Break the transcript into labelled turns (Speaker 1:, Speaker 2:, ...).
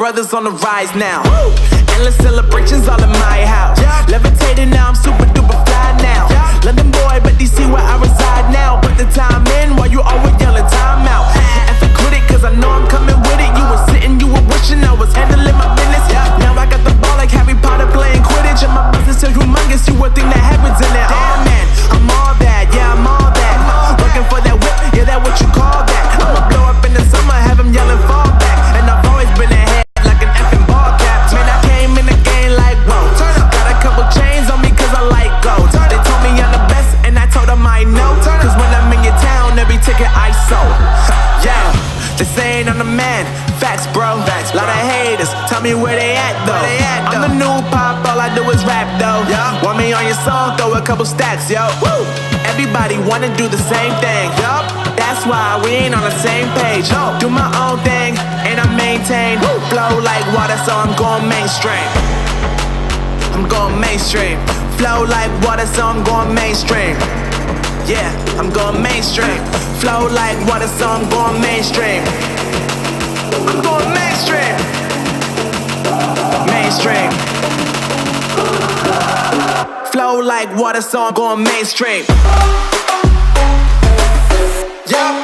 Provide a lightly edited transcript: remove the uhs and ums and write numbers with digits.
Speaker 1: brothers on the rise now. Endless celebrations all in my house. Levitating now, I'm super duper fly now. London boy, but DC where I reside now. Put the time in while you always yelling time out. And for quit it, cause I know I'm coming with it. You were sitting, you were wishing I was handling my business. Now I got the ball like Harry Potter playing Quidditch. And my business is humongous, you would think that happens in it. Oh man, I'm all that, yeah, I'm all that. Working for that whip, yeah, that what you call that. I'ma blow up in the summer, have them yelling fall back. And I've always been ahead like an effing ball cap. Man, I came in the game like, whoa. Got a couple chains on me cause I like gold. They told me I'm the best and I told them I know. Cause when I'm in your town, every ticket I sold. Yeah, they saying I'm the man. Facts, bro. Lot of haters, tell me where they at though. I'm the new pop, all I do is rap though. Want me on your song, throw a couple stacks, yo. Woo! Everybody wanna do the same thing. Yup, that's why we ain't on the same page. Do my own thing, and I maintain. Flow like water, so I'm going mainstream. I'm going mainstream. Flow like water, so I'm going mainstream. Yeah, I'm going mainstream. Flow like water, so I'm going mainstream. I'm going mainstream. Mainstream. Flow like water, so I'm going mainstream. Yeah.